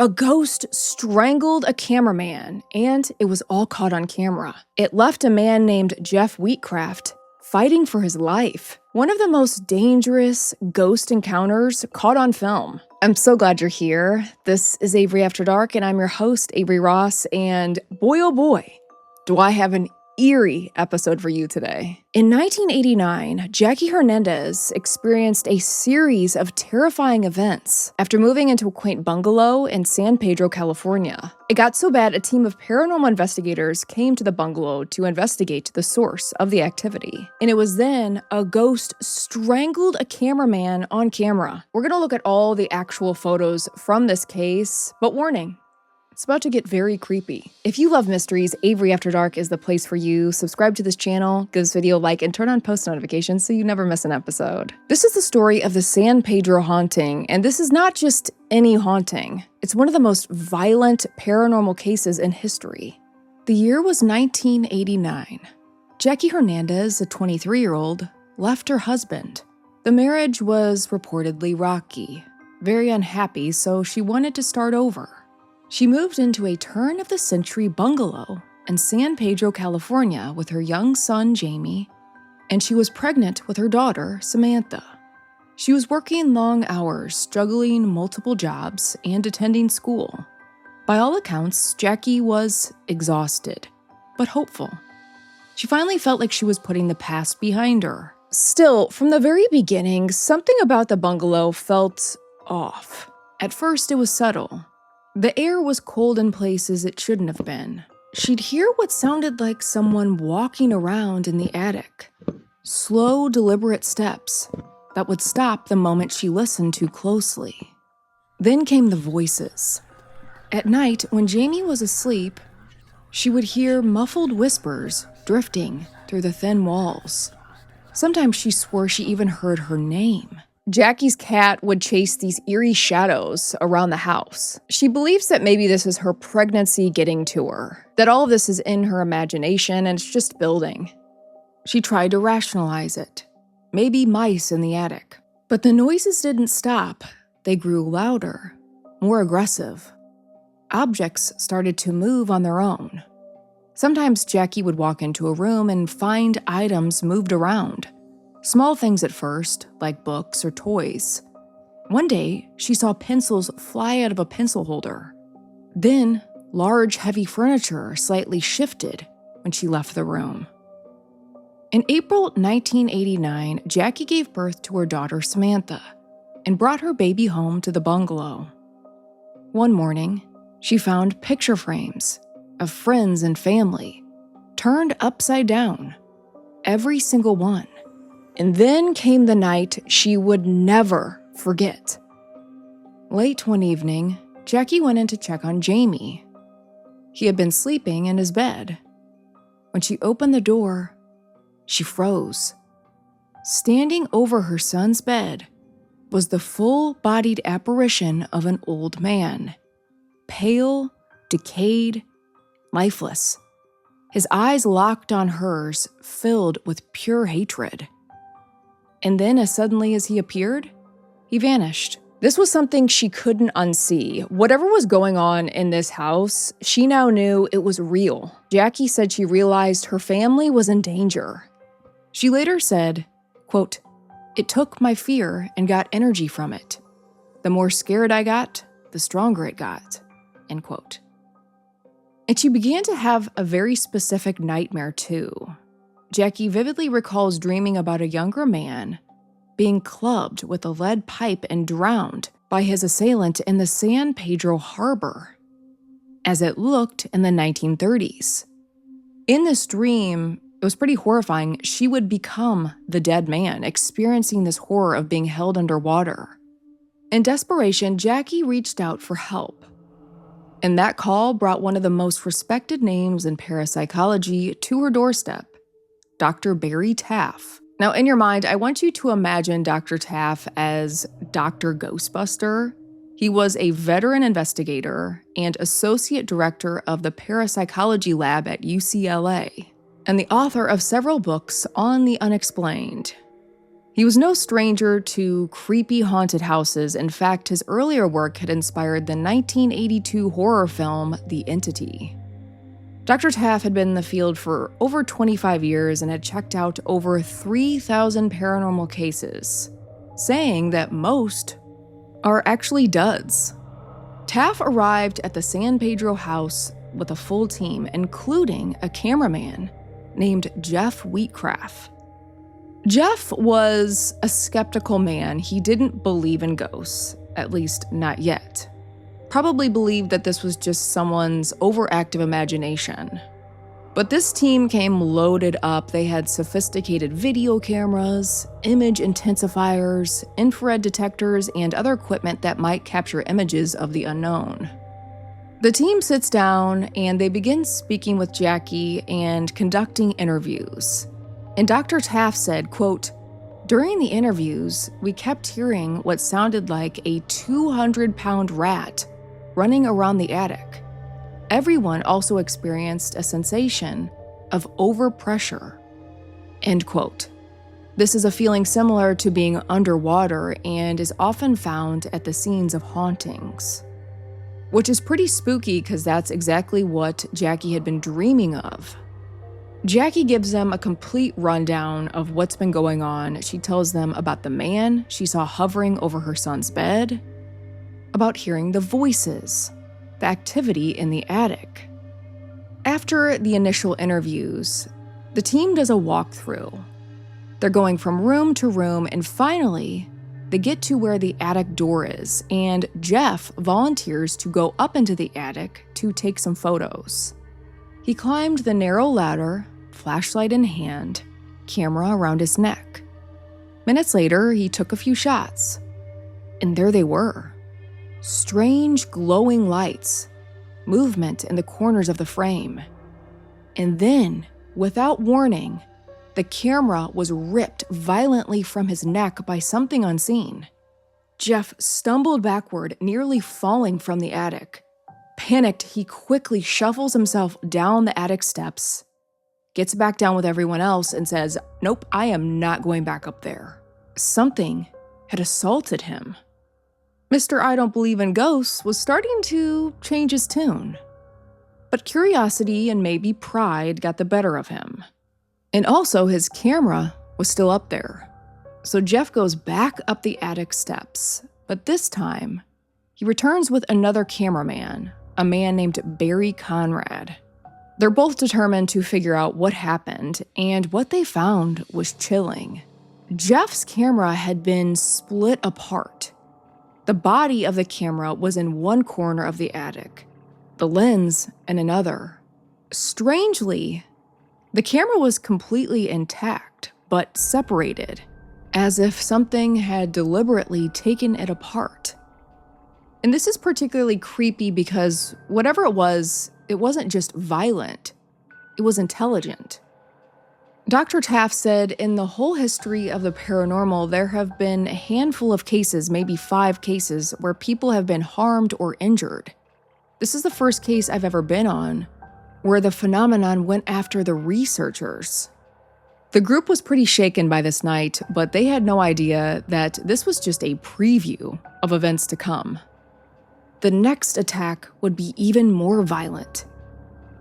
A ghost strangled a cameraman, and it was all caught on camera. It left a man named Jeff Wheatcraft fighting for his life. One of the most dangerous ghost encounters caught on film. I'm so glad you're here. This is Avery After Dark, and I'm your host, Avery Ross, and boy oh boy, do I have an eerie episode for you today. In 1989, Jackie Hernandez experienced a series of terrifying events after moving into a quaint bungalow in San Pedro, California. It got so bad, a team of paranormal investigators came to the bungalow to investigate the source of the activity. And it was then a ghost strangled a cameraman on camera. We're gonna look at all the actual photos from this case, but warning, it's about to get very creepy. If you love mysteries, Avery After Dark is the place for you. Subscribe to this channel, give this video a like, and turn on post notifications so you never miss an episode. This is the story of the San Pedro Haunting, and this is not just any haunting. It's one of the most violent paranormal cases in history. The year was 1989. Jackie Hernandez, a 23-year-old, left her husband. The marriage was reportedly rocky, very unhappy, so she wanted to start over. She moved into a turn-of-the-century bungalow in San Pedro, California with her young son, Jamie, and she was pregnant with her daughter, Samantha. She was working long hours, juggling multiple jobs, and attending school. By all accounts, Jackie was exhausted, but hopeful. She finally felt like she was putting the past behind her. Still, from the very beginning, something about the bungalow felt off. At first, it was subtle. The air was cold in places it shouldn't have been. She'd hear what sounded like someone walking around in the attic. Slow, deliberate steps that would stop the moment she listened too closely. Then came the voices. At night, when Jamie was asleep, she would hear muffled whispers drifting through the thin walls. Sometimes she swore she even heard her name. Jackie's cat would chase these eerie shadows around the house. She believes that maybe this is her pregnancy getting to her, that all of this is in her imagination and it's just building. She tried to rationalize it. Maybe mice in the attic. But the noises didn't stop. They grew louder, more aggressive. Objects started to move on their own. Sometimes Jackie would walk into a room and find items moved around. Small things at first, like books or toys. One day, she saw pencils fly out of a pencil holder. Then, large, heavy furniture slightly shifted when she left the room. In April 1989, Jackie gave birth to her daughter Samantha and brought her baby home to the bungalow. One morning, she found picture frames of friends and family turned upside down, every single one. And then came the night she would never forget. Late one evening, Jackie went in to check on Jamie. He had been sleeping in his bed. When she opened the door, she froze. Standing over her son's bed was the full-bodied apparition of an old man. Pale, decayed, lifeless. His eyes locked on hers, filled with pure hatred. And then, as suddenly as he appeared, he vanished. This was something she couldn't unsee. Whatever was going on in this house, she now knew it was real. Jackie said she realized her family was in danger. She later said, quote, "It took my fear and got energy from it. The more scared I got, the stronger it got," end quote. And she began to have a very specific nightmare too. Jackie vividly recalls dreaming about a younger man being clubbed with a lead pipe and drowned by his assailant in the San Pedro harbor, as it looked in the 1930s. In this dream, it was pretty horrifying. She would become the dead man, experiencing this horror of being held underwater. In desperation, Jackie reached out for help. And that call brought one of the most respected names in parapsychology to her doorstep, Dr. Barry Taff. Now, in your mind, I want you to imagine Dr. Taff as Dr. Ghostbuster. He was a veteran investigator and associate director of the parapsychology lab at UCLA, and the author of several books on the unexplained. He He was no stranger to creepy haunted houses. In fact, his earlier work had inspired the 1982 horror film The Entity. Dr. Taff had been in the field for over 25 years and had checked out over 3,000 paranormal cases, saying that most are actually duds. Taff arrived at the San Pedro house with a full team, including a cameraman named Jeff Wheatcraft. Jeff was a skeptical man. He didn't believe in ghosts, at least not yet. Probably believed that this was just someone's overactive imagination. But this team came loaded up. They had sophisticated video cameras, image intensifiers, infrared detectors, and other equipment that might capture images of the unknown. The team sits down and they begin speaking with Jackie and conducting interviews. And Dr. Taff said, quote, "During the interviews, we kept hearing what sounded like a 200-pound rat running around the attic. Everyone also experienced a sensation of overpressure." End quote. This is a feeling similar to being underwater and is often found at the scenes of hauntings, which is pretty spooky because that's exactly what Jackie had been dreaming of. Jackie gives them a complete rundown of what's been going on. She tells them about the man she saw hovering over her son's bed, about hearing the voices, the activity in the attic. After the initial interviews, the team does a walkthrough. They're going from room to room, and finally, they get to where the attic door is, and Jeff volunteers to go up into the attic to take some photos. He climbed the narrow ladder, flashlight in hand, camera around his neck. Minutes later, he took a few shots, and there they were. Strange glowing lights, movement in the corners of the frame. And then, without warning, the camera was ripped violently from his neck by something unseen. Jeff stumbled backward, nearly falling from the attic. Panicked, he quickly shuffles himself down the attic steps, gets back down with everyone else, and says, "Nope, I am not going back up there." Something had assaulted him. Mr. I don't believe in ghosts was starting to change his tune. But curiosity and maybe pride got the better of him. And also his camera was still up there. So Jeff goes back up the attic steps, but this time he returns with another cameraman, a man named Barry Conrad. They're both determined to figure out what happened, and what they found was chilling. Jeff's camera had been split apart. The body of the camera was in one corner of the attic, the lens in another. Strangely, the camera was completely intact, but separated, as if something had deliberately taken it apart. And this is particularly creepy because whatever it wasn't just violent, it was intelligent. Dr. Taff said in the whole history of the paranormal, there have been a handful of cases, maybe 5 cases, where people have been harmed or injured. This is the first case I've ever been on where the phenomenon went after the researchers. The group was pretty shaken by this night, but they had no idea that this was just a preview of events to come. The next attack would be even more violent,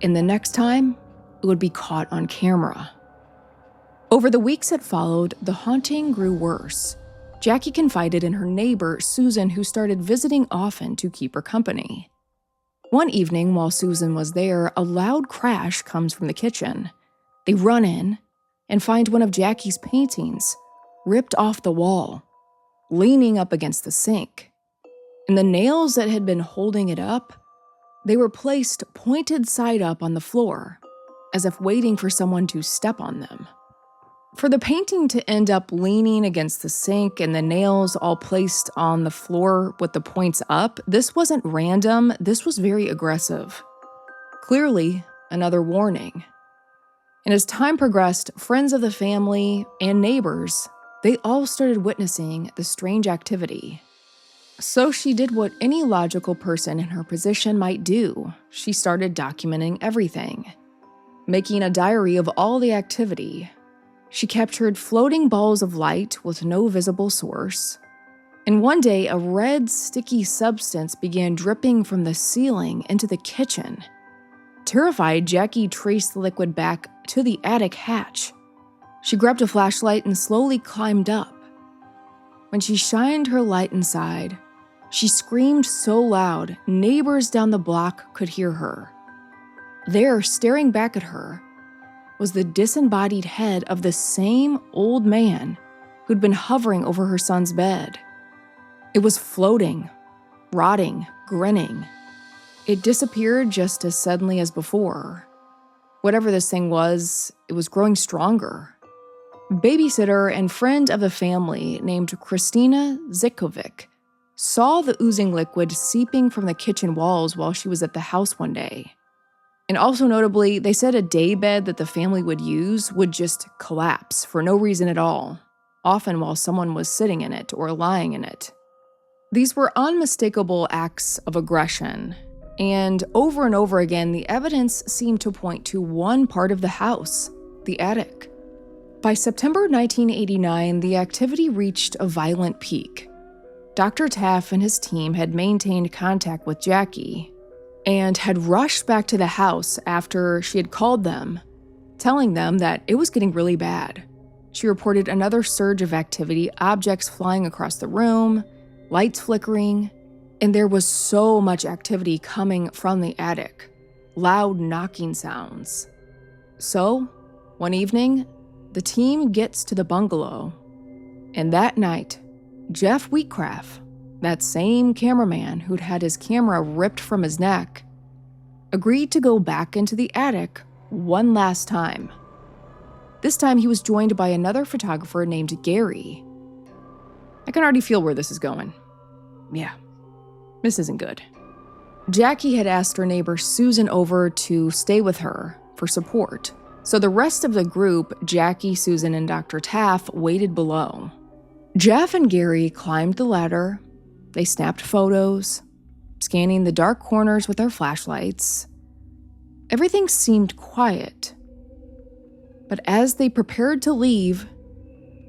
and the next time, it would be caught on camera. Over the weeks that followed, the haunting grew worse. Jackie confided in her neighbor, Susan, who started visiting often to keep her company. One evening, while Susan was there, a loud crash comes from the kitchen. They run in and find one of Jackie's paintings ripped off the wall, leaning up against the sink. And the nails that had been holding it up, they were placed pointed side up on the floor, as if waiting for someone to step on them. For the painting to end up leaning against the sink and the nails all placed on the floor with the points up, this wasn't random, this was very aggressive. Clearly, another warning. And as time progressed, friends of the family and neighbors, they all started witnessing the strange activity. So she did what any logical person in her position might do. She started documenting everything, making a diary of all the activity. She captured floating balls of light with no visible source. And one day, a red, sticky substance began dripping from the ceiling into the kitchen. Terrified, Jackie traced the liquid back to the attic hatch. She grabbed a flashlight and slowly climbed up. When she shined her light inside, she screamed so loud, neighbors down the block could hear her. There, staring back at her, was the disembodied head of the same old man who'd been hovering over her son's bed. It was floating, rotting, grinning. It disappeared just as suddenly as before. Whatever this thing was, it was growing stronger. Babysitter and friend of the family named Christina Zikovic saw the oozing liquid seeping from the kitchen walls while she was at the house one day. And also notably, they said a daybed that the family would use would just collapse for no reason at all, often while someone was sitting in it or lying in it. These were unmistakable acts of aggression, and over again, the evidence seemed to point to one part of the house, the attic. By September 1989, the activity reached a violent peak. Dr. Taff and his team had maintained contact with Jackie and had rushed back to the house after she had called them, telling them that it was getting really bad. She reported another surge of activity, objects flying across the room, lights flickering, and there was so much activity coming from the attic, loud knocking sounds. So, one evening, the team gets to the bungalow, and that night, Jeff Wheatcraft, that same cameraman who'd had his camera ripped from his neck, agreed to go back into the attic one last time. This time he was joined by another photographer named Gary. I can already feel where this is going. Yeah, this isn't good. Jackie had asked her neighbor Susan over to stay with her for support, so the rest of the group, Jackie, Susan, and Dr. Taff, waited below. Jeff and Gary climbed the ladder. They snapped photos, scanning the dark corners with their flashlights. Everything seemed quiet. But as they prepared to leave,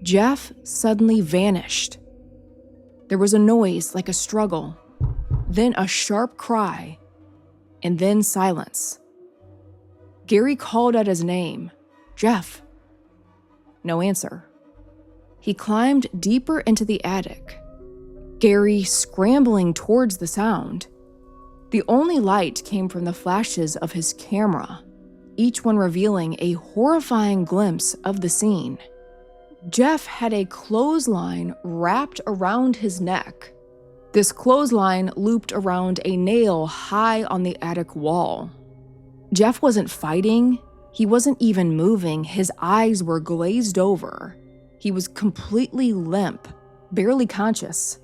Jeff suddenly vanished. There was a noise like a struggle, then a sharp cry, and then silence. Gary called out his name, Jeff. No answer. He climbed deeper into the attic, Gary scrambling towards the sound. The only light came from the flashes of his camera, each one revealing a horrifying glimpse of the scene. Jeff had a clothesline wrapped around his neck. This clothesline looped around a nail high on the attic wall. Jeff wasn't fighting. He wasn't even moving. His eyes were glazed over. He was completely limp, barely conscious.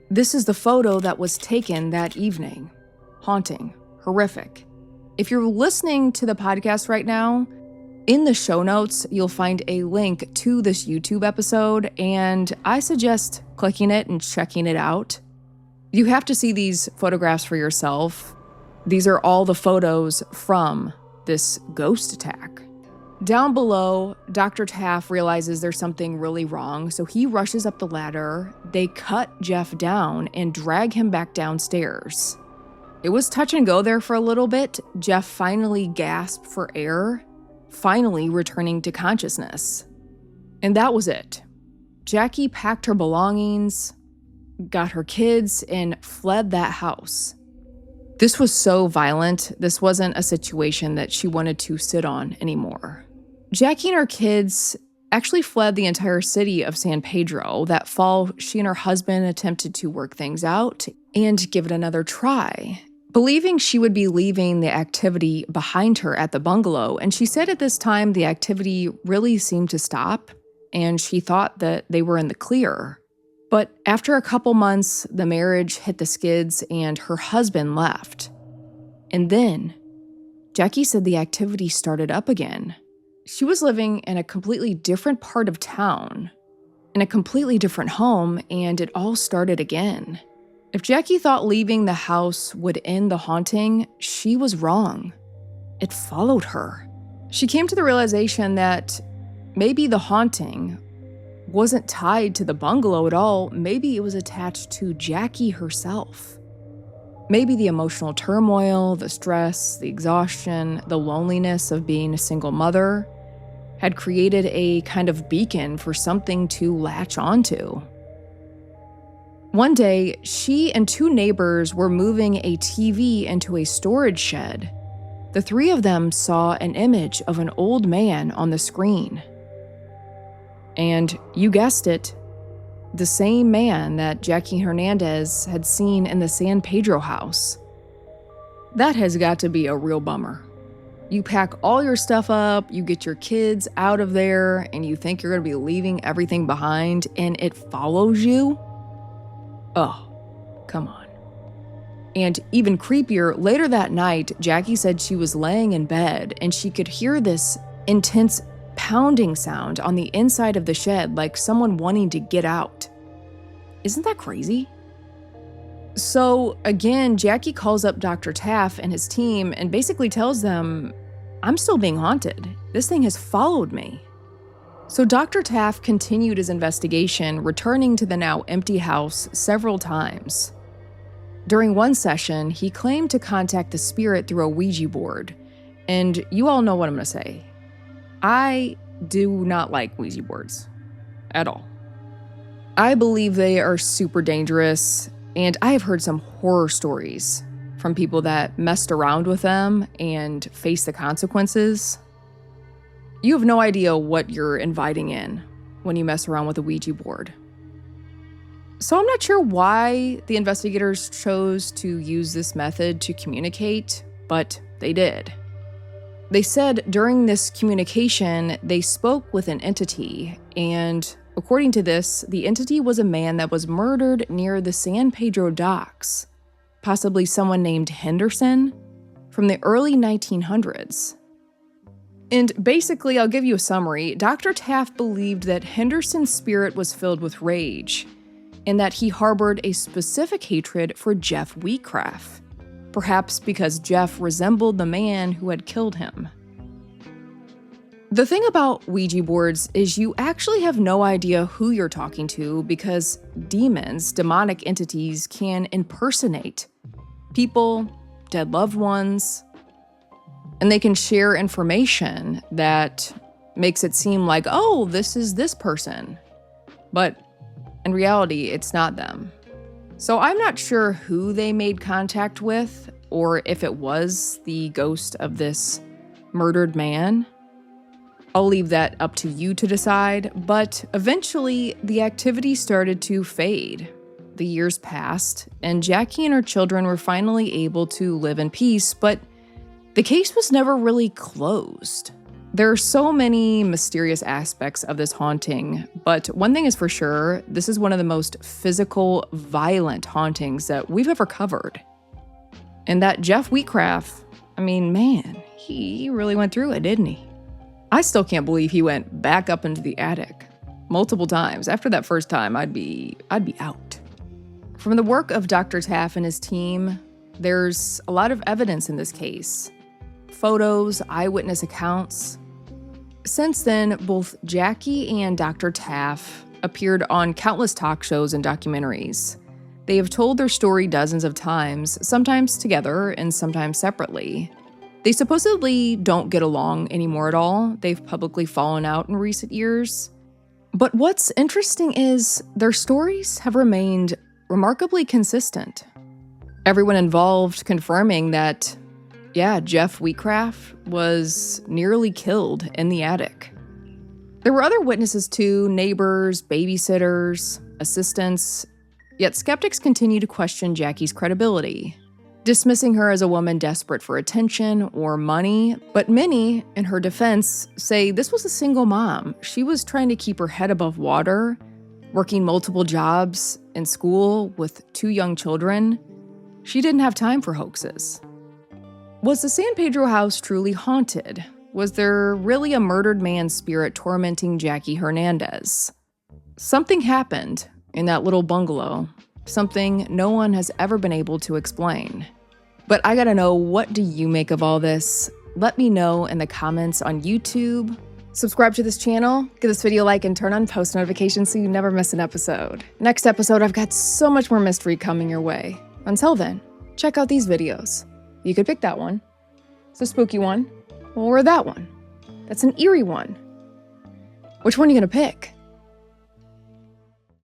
This is the photo that was taken that evening. Haunting, horrific. If you're listening to the podcast right now, in the show notes, you'll find a link to this YouTube episode, and I suggest clicking it and checking it out. You have to see these photographs for yourself. These are all the photos from this ghost attack. Down below, Dr. Taff realizes there's something really wrong, so he rushes up the ladder. They cut Jeff down and drag him back downstairs. It was touch and go there for a little bit. Jeff finally gasped for air, finally returning to consciousness. And that was it. Jackie packed her belongings, got her kids, and fled that house. This was so violent. This wasn't a situation that she wanted to sit on anymore. Jackie and her kids actually fled the entire city of San Pedro. That fall, she and her husband attempted to work things out and give it another try, believing she would be leaving the activity behind her at the bungalow. And she said at this time the activity really seemed to stop, and she thought that they were in the clear. But after a couple months, the marriage hit the skids and her husband left. And then Jackie said the activity started up again. She was living in a completely different part of town, in a completely different home, and it all started again. If Jackie thought leaving the house would end the haunting, she was wrong. It followed her. She came to the realization that Maybe the haunting wasn't tied to the bungalow at all. Maybe it was attached to Jackie herself. Maybe the emotional turmoil, the stress, the exhaustion, the loneliness of being a single mother had created a kind of beacon for something to latch onto. One day, she and two neighbors were moving a TV into a storage shed. The three of them saw an image of an old man on the screen. And you guessed it, the same man that Jackie Hernandez had seen in the San Pedro house. That has got to be a real bummer. You pack all your stuff up, you get your kids out of there, and you think you're going to be leaving everything behind, and it follows you? Oh, come on. And even creepier, later that night, Jackie said she was laying in bed and she could hear this intense pounding sound on the inside of the shed, like someone wanting to get out. Isn't that crazy? So again, Jackie calls up Dr. Taff and his team and basically tells them, I'm still being haunted. This thing has followed me. So Dr. Taff continued his investigation, returning to the now empty house several times. During one session, he claimed to contact the spirit through a Ouija board. And you all know what I'm going to say. I do not like Ouija boards at all. I believe they are super dangerous, and I have heard some horror stories from people that messed around with them and faced the consequences. You have no idea what you're inviting in when you mess around with a Ouija board. So I'm not sure why the investigators chose to use this method to communicate, but they did. They said during this communication, they spoke with an entity, and according to this, the entity was a man that was murdered near the San Pedro docks, possibly someone named Henderson, from the early 1900s. And basically, I'll give you a summary. Dr. Taft believed that Henderson's spirit was filled with rage, and that he harbored a specific hatred for Jeff Wheatcraft, perhaps because Jeff resembled the man who had killed him. The thing about Ouija boards is you actually have no idea who you're talking to because demons, demonic entities, can impersonate people, dead loved ones, and they can share information that makes it seem like, oh, this is this person. But in reality, it's not them. So I'm not sure who they made contact with or if it was the ghost of this murdered man. I'll leave that up to you to decide, but eventually the activity started to fade. The years passed, and Jackie and her children were finally able to live in peace, but the case was never really closed. There are so many mysterious aspects of this haunting, but one thing is for sure, this is one of the most physical, violent hauntings that we've ever covered. And that Jeff Wheatcraft, I mean, man, he really went through it, didn't he? I still can't believe he went back up into the attic multiple times. After that first time, I'd be out. From the work of Dr. Taff and his team, there's a lot of evidence in this case. Photos, eyewitness accounts. Since then, both Jackie and Dr. Taff appeared on countless talk shows and documentaries. They have told their story dozens of times, sometimes together and sometimes separately. They supposedly don't get along anymore at all. They've publicly fallen out in recent years. But what's interesting is their stories have remained remarkably consistent. Everyone involved confirming that, yeah, Jeff Wheatcraft was nearly killed in the attic. There were other witnesses too, neighbors, babysitters, assistants, yet skeptics continue to question Jackie's credibility, dismissing her as a woman desperate for attention or money. But many, in her defense, say this was a single mom. She was trying to keep her head above water, working multiple jobs in school with 2 young children. She didn't have time for hoaxes. Was the San Pedro house truly haunted? Was there really a murdered man's spirit tormenting Jackie Hernandez? Something happened in that little bungalow, something no one has ever been able to explain. But I gotta know, what do you make of all this? Let me know in the comments on YouTube Subscribe to this channel, give this video a like, and turn on post notifications so you never miss an episode. Next episode, I've got so much more mystery coming your way. Until then, check out these videos. You could pick that one. It's a spooky one. Or that one. That's an eerie one. Which one are you gonna pick?